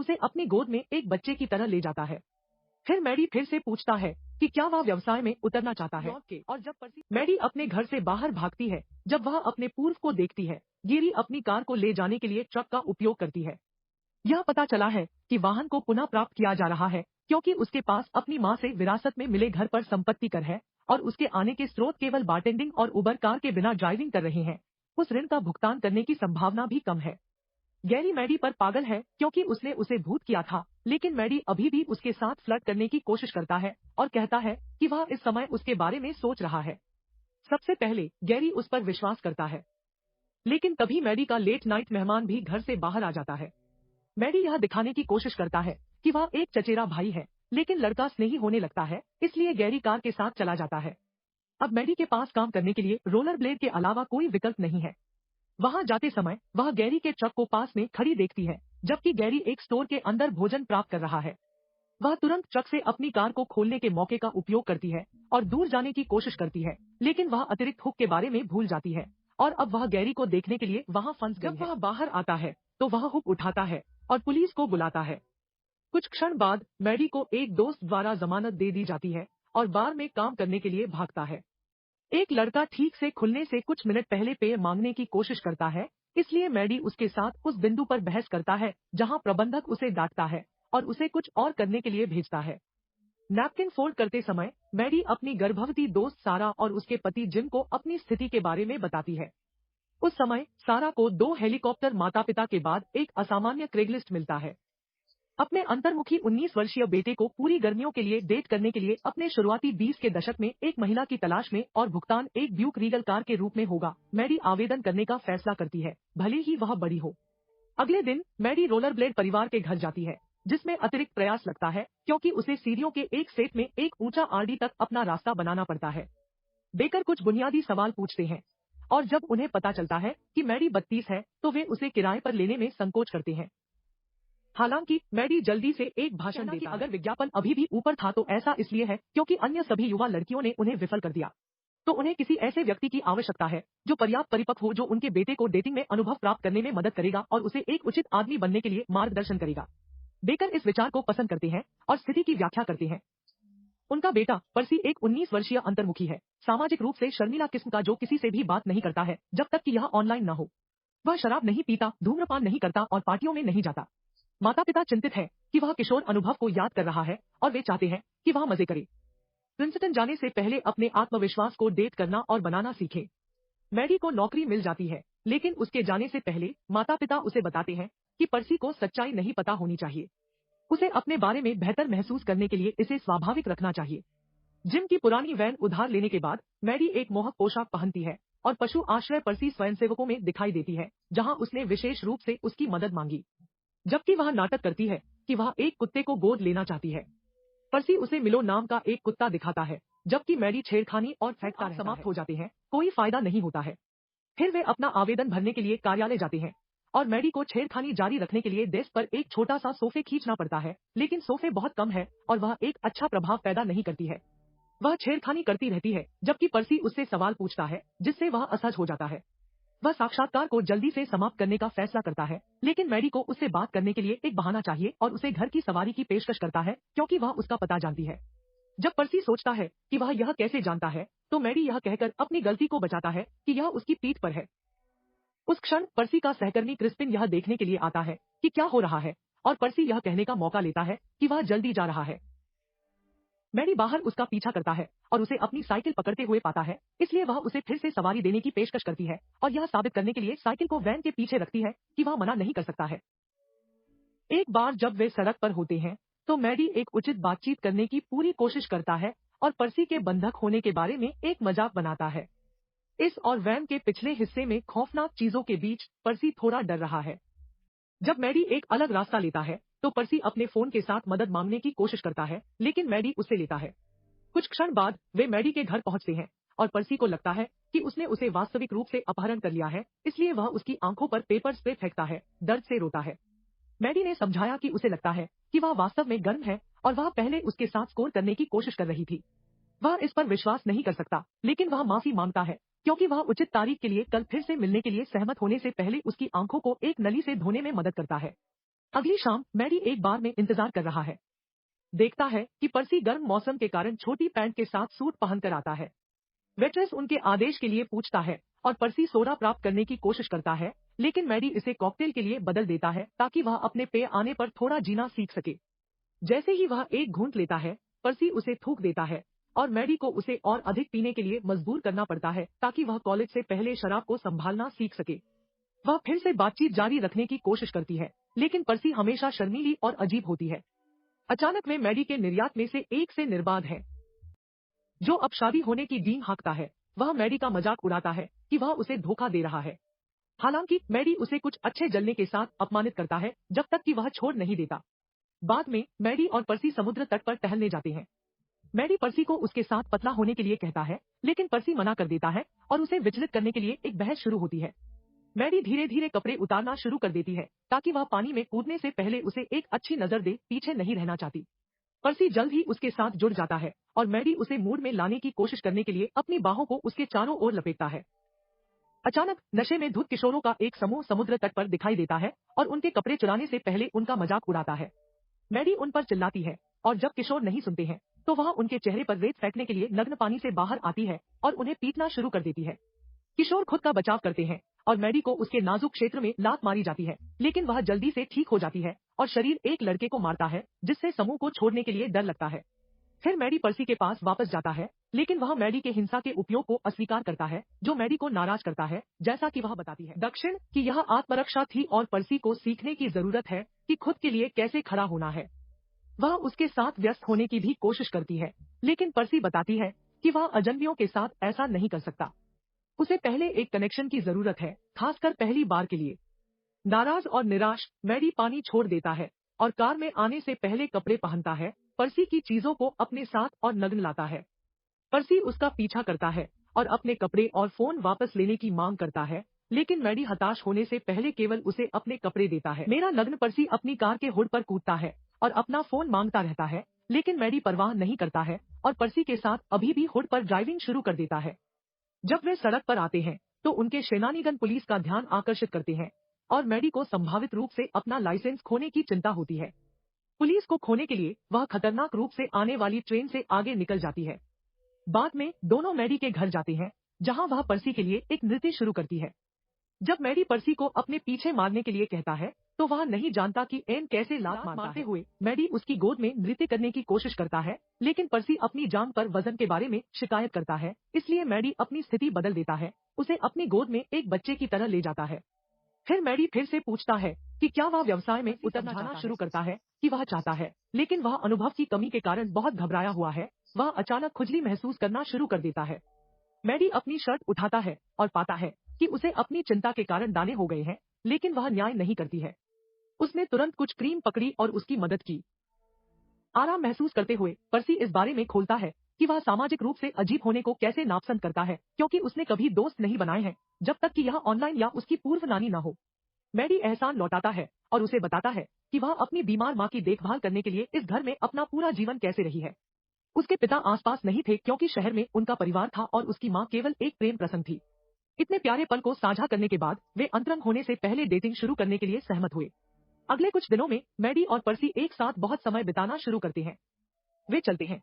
उसे अपनी गोद में एक बच्चे की तरह ले जाता है। फिर मैडी फिर से पूछता है कि क्या वह व्यवसाय में उतरना चाहता है। और जब मैडी अपने घर से बाहर भागती है, जब वह अपने पूर्व को देखती है, गेरी अपनी कार को ले जाने के लिए ट्रक का उपयोग करती है। यह पता चला है कि वाहन को पुनः प्राप्त किया जा रहा है क्योंकि उसके पास अपनी मां से विरासत में मिले घर पर संपत्ति कर है और उसके आने के स्रोत केवल बारटेंडिंग और उबर कार के बिना ड्राइविंग कर रहे हैं। उस ऋण का भुगतान करने की संभावना भी कम है। गैरी मैडी पर पागल है क्योंकि उसने उसे भूत किया था, लेकिन मैडी अभी भी उसके साथ फ्लर्ट करने की कोशिश करता है और कहता है कि वह इस समय उसके बारे में सोच रहा है। सबसे पहले गैरी उस पर विश्वास करता है, लेकिन तभी मैडी का लेट नाइट मेहमान भी घर से बाहर आ जाता है। मैडी यह दिखाने की कोशिश करता है कि वह एक चचेरा भाई है, लेकिन लड़का स्नेही होने लगता है, इसलिए गैरी कार के साथ चला जाता है। अब मैडी के पास काम करने के लिए रोलर ब्लेड के अलावा कोई विकल्प नहीं है। वहां जाते समय वह गैरी के ट्रक को पास में खड़ी देखती है, जबकि गैरी एक स्टोर के अंदर भोजन प्राप्त कर रहा है। वह तुरंत ट्रक से अपनी कार को खोलने के मौके का उपयोग करती है और दूर जाने की कोशिश करती है, लेकिन वह अतिरिक्त हुक के बारे में भूल जाती है और अब वह गैरी को देखने के लिए वहां फंस गई है। जब वह बाहर आता है तो वह हुक उठाता है और पुलिस को बुलाता है। कुछ क्षण बाद मैडी को एक दोस्त द्वारा जमानत दे दी जाती है और बार में काम करने के लिए भागता है। एक लड़का ठीक से खुलने से कुछ मिनट पहले पेय मांगने की कोशिश करता है, इसलिए मैडी उसके साथ उस बिंदु पर बहस करता है जहां प्रबंधक उसे डांटता है और उसे कुछ और करने के लिए भेजता है। नैपकिन फोल्ड करते समय मैडी अपनी गर्भवती दोस्त सारा और उसके पति जिम को अपनी स्थिति के बारे में बताती है। उस समय सारा को 2 हेलीकॉप्टर माता पिता के बाद एक असामान्य क्रेगलिस्ट मिलता है। अपने अंतर्मुखी 19 वर्षीय बेटे को पूरी गर्मियों के लिए डेट करने के लिए अपने शुरुआती 20 के दशक में एक महिला की तलाश में और भुगतान एक ड्यूक रीगल कार के रूप में होगा, मैडी आवेदन करने का फैसला करती है, भले ही वह बड़ी हो। अगले दिन मैडी रोलर ब्लेड परिवार के घर जाती है, जिसमें अतिरिक्त प्रयास लगता है क्योंकि उसे सीढ़ियों के एक सेट में एक ऊंचा आरडी तक अपना रास्ता बनाना पड़ता है। बेकर कुछ बुनियादी सवाल पूछते हैं और जब उन्हें पता चलता है कि मैडी 32 है तो वे उसे किराए पर लेने में संकोच करते हैं। हालांकि मैडी जल्दी से एक भाषण देता है। अगर विज्ञापन अभी भी ऊपर था तो ऐसा इसलिए है क्योंकि अन्य सभी युवा लड़कियों ने उन्हें विफल कर दिया। तो उन्हें किसी ऐसे व्यक्ति की आवश्यकता है जो पर्याप्त परिपक्व हो, जो उनके बेटे को डेटिंग में अनुभव प्राप्त करने में मदद करेगा और उसे एक उचित आदमी बनने के लिए मार्गदर्शन करेगा। बेकर इस विचार को पसंद करते हैं और स्थिति की व्याख्या करते हैं। उनका बेटा पर्सी एक 19 वर्षीय अंतर्मुखी है, सामाजिक रूप से शर्मीला किस्म का, जो किसी से भी बात नहीं करता है जब तक कि यह ऑनलाइन न हो। वह शराब नहीं पीता, धूम्रपान नहीं करता और पार्टियों में नहीं जाता। माता पिता चिंतित है कि वह किशोर अनुभव को याद कर रहा है और वे चाहते हैं कि वह मजे करे। प्रिंसटन जाने से पहले अपने आत्मविश्वास को डेट करना और बनाना सीखे। मैडी को नौकरी मिल जाती है, लेकिन उसके जाने से पहले माता पिता उसे बताते हैं कि पर्सी को सच्चाई नहीं पता होनी चाहिए। उसे अपने बारे में बेहतर महसूस करने के लिए इसे स्वाभाविक रखना चाहिए। जिम की पुरानी वैन उधार लेने के बाद मैडी एक मोहक पोशाक पहनती है और पशु आश्रय पर्सी स्वयंसेवकों में दिखाई देती है, जहां उसने विशेष रूप से उसकी मदद मांगी, जबकि वह नाटक करती है कि वह एक कुत्ते को गोद लेना चाहती है। पर्सी उसे मिलो नाम का एक कुत्ता दिखाता है, जबकि मैडी छेड़खानी और फैक्टा समाप्त हो जाते हैं, कोई फायदा नहीं होता है। फिर वे अपना आवेदन भरने के लिए कार्यालय जाते हैं और मैडी को छेड़खानी जारी रखने के लिए डेस्क पर एक छोटा सा सोफे खींचना पड़ता है, लेकिन सोफे बहुत कम है और वह एक अच्छा प्रभाव पैदा नहीं करती है। वह छेड़खानी करती रहती है, जबकि पर्सी उससे सवाल पूछता है, जिससे वह असहज हो जाता है। वह साक्षात्कार को जल्दी से समाप्त करने का फैसला करता है, लेकिन मैडी को उससे बात करने के लिए एक बहाना चाहिए और उसे घर की सवारी की पेशकश करता है क्योंकि वह उसका पता जानती है। जब पर्सी सोचता है कि वह यह कैसे जानता है, तो मैडी यह कहकर अपनी गलती को बचाता है कि यह उसकी पीठ पर है। उस क्षण पर्सी का सहकर्मी क्रिस्पिन यह देखने के लिए आता है कि क्या हो रहा है और पर्सी यह कहने का मौका लेता है कि वह जल्दी जा रहा है। मैडी बाहर उसका पीछा करता है और उसे अपनी साइकिल पकड़ते हुए पाता है, इसलिए वह उसे फिर से सवारी देने की पेशकश करती है और यह साबित करने के लिए साइकिल को वैन के पीछे रखती है कि वह मना नहीं कर सकता है। एक बार जब वे सड़क पर होते हैं तो मैडी एक उचित बातचीत करने की पूरी कोशिश करता है और पर्सी के बंधक होने के बारे में एक मजाक बनाता है। इस और वैन के पिछले हिस्से में खौफनाक चीजों के बीच पर्सी थोड़ा डर रहा है। जब मैडी एक अलग रास्ता लेता है तो पर्सी अपने फोन के साथ मदद मांगने की कोशिश करता है, लेकिन मैडी उससे लेता है। कुछ क्षण बाद वे मैडी के घर पहुंचते हैं और पर्सी को लगता है कि उसने उसे वास्तविक रूप से अपहरण कर लिया है, इसलिए वह उसकी आंखों पर पेपर स्प्रे फेंकता है, दर्द से रोता है। मैडी ने समझाया कि उसे लगता है कि वह वास्तव में गर्म है और वह पहले उसके साथ स्कोर करने की कोशिश कर रही थी। वह इस पर विश्वास नहीं कर सकता, लेकिन वह माफी मांगता है क्योंकि वह उचित तारीख के लिए कल फिर से मिलने के लिए सहमत होने से पहले उसकी आंखों को एक नली से धोने में मदद करता है। अगली शाम मैडी एक बार में इंतजार कर रहा है। देखता है कि पर्सी गर्म मौसम के कारण छोटी पैंट के साथ सूट पहनकर आता है। वेट्रेस उनके आदेश के लिए पूछता है और पर्सी सोडा प्राप्त करने की कोशिश करता है, लेकिन मैडी इसे कॉकटेल के लिए बदल देता है ताकि वह अपने पेय आने पर थोड़ा जीना सीख सके। जैसे ही वह एक घूंट लेता है, पर्सी उसे थूक देता है और मैडी को उसे और अधिक पीने के लिए मजबूर करना पड़ता है ताकि वह कॉलेज से पहले शराब को संभालना सीख सके। वह फिर से बातचीत जारी रखने की कोशिश करती है, लेकिन पर्सी हमेशा शर्मीली और अजीब होती है। अचानक वे मैडी के निर्यात में से एक से निर्बाध है, जो अब शादी होने की डींग हाँकता है। वह मैडी का मजाक उड़ाता है कि वह उसे धोखा दे रहा है। हालांकि मैडी उसे कुछ अच्छे जलने के साथ अपमानित करता है जब तक कि वह छोड़ नहीं देता। बाद में मैडी और पर्सी समुद्र तट पर टहलने जाते हैं। मैडी पर्सी को उसके साथ पतला होने के लिए कहता है, लेकिन पर्सी मना कर देता है और उसे विचलित करने के लिए एक बहस शुरू होती है। मैडी धीरे धीरे कपड़े उतारना शुरू कर देती है ताकि वह पानी में कूदने से पहले उसे एक अच्छी नजर दे, पीछे नहीं रहना चाहती। पर्सी जल्द ही उसके साथ जुड़ जाता है और मैडी उसे मूड में लाने की कोशिश करने के लिए अपनी बाहों को उसके चारों ओर लपेटता है। अचानक नशे में धुत किशोरों का एक समूह समुद्र तट पर दिखाई देता है और उनके कपड़े चुराने से पहले उनका मजाक उड़ाता है। मैडी उन पर चिल्लाती है और जब किशोर नहीं सुनते हैं तो वह उनके चेहरे पर रेत फेंकने के लिए नग्न पानी से बाहर आती है और उन्हें पीटना शुरू कर देती है। किशोर खुद का बचाव करते हैं और मैडी को उसके नाजुक क्षेत्र में लात मारी जाती है, लेकिन वह जल्दी से ठीक हो जाती है और शरीर एक लड़के को मारता है, जिससे समूह को छोड़ने के लिए डर लगता है। फिर मैडी पर्सी के पास वापस जाता है, लेकिन वह मैडी के हिंसा के उपयोग को अस्वीकार करता है, जो मैडी को नाराज करता है, जैसा कि वह बताती है दक्षिण कि यह आत्मरक्षा थी और पर्सी को सीखने की जरूरत है कि खुद के लिए कैसे खड़ा होना है। वह उसके साथ व्यस्त होने की भी कोशिश करती है, लेकिन पर्सी बताती है कि वह अजनबियों के साथ ऐसा नहीं कर सकता। उसे पहले एक कनेक्शन की जरूरत है, खासकर पहली बार के लिए। नाराज और निराश मैडी पानी छोड़ देता है और कार में आने से पहले कपड़े पहनता है, पर्सी की चीजों को अपने साथ और नग्न लाता है। पर्सी उसका पीछा करता है और अपने कपड़े और फोन वापस लेने की मांग करता है, लेकिन मैडी हताश होने से पहले केवल उसे अपने कपड़े देता है। मेरा नग्न पर्सी अपनी कार के हुड पर कूदता है और अपना फोन मांगता रहता है, लेकिन मैडी परवाह नहीं करता है और पर्सी के साथ अभी भी हुड पर ड्राइविंग शुरू कर देता है। जब वे सड़क पर आते हैं तो उनके सेनानीगण पुलिस का ध्यान आकर्षित करते हैं और मैडी को संभावित रूप से अपना लाइसेंस खोने की चिंता होती है। पुलिस को खोने के लिए वह खतरनाक रूप से आने वाली ट्रेन से आगे निकल जाती है। बाद में दोनों मैडी के घर जाते हैं, जहां वह पर्सी के लिए एक नृत्य शुरू करती है। जब मैडी पर्सी को अपने पीछे मारने के लिए कहता है तो वह नहीं जानता कि एन कैसे लात मारते हुए मैडी उसकी गोद में नृत्य करने की कोशिश करता है, लेकिन पर्सी अपनी जांघ पर वजन के बारे में शिकायत करता है, इसलिए मैडी अपनी स्थिति बदल देता है, उसे अपनी गोद में एक बच्चे की तरह ले जाता है। फिर मैडी फिर से पूछता है कि क्या वह व्यवसाय में उतरना शुरू करता है कि वह चाहता है, लेकिन वह अनुभव की कमी के कारण बहुत घबराया हुआ है। वह अचानक खुजली महसूस करना शुरू कर देता है। मैडी अपनी शर्ट उठाता है और पाता है कि उसे अपनी चिंता के कारण दाने हो गए हैं, लेकिन वह न्याय नहीं करती है। उसने तुरंत कुछ क्रीम पकड़ी और उसकी मदद की। आराम महसूस करते हुए पर्सी इस बारे में खोलता है कि वह सामाजिक रूप से अजीब होने को कैसे नापसंद करता है, क्योंकि उसने कभी दोस्त नहीं बनाए हैं जब तक कि यह ऑनलाइन या उसकी पूर्व नानी न हो। मैडी एहसान लौटाता है और उसे बताता है कि वह अपनी बीमार माँ की देखभाल करने के लिए इस घर में अपना पूरा जीवन कैसे रही है। उसके पिता आसपास नहीं थे क्योंकि शहर में उनका परिवार था और उसकी माँ केवल एक प्रेम प्रसंग थी। इतने प्यारे पल को साझा करने के बाद वे अंतरंग होने से पहले डेटिंग शुरू करने के लिए सहमत हुए। अगले कुछ दिनों में मैडी और पर्सी एक साथ बहुत समय बिताना शुरू करते हैं। वे चलते हैं,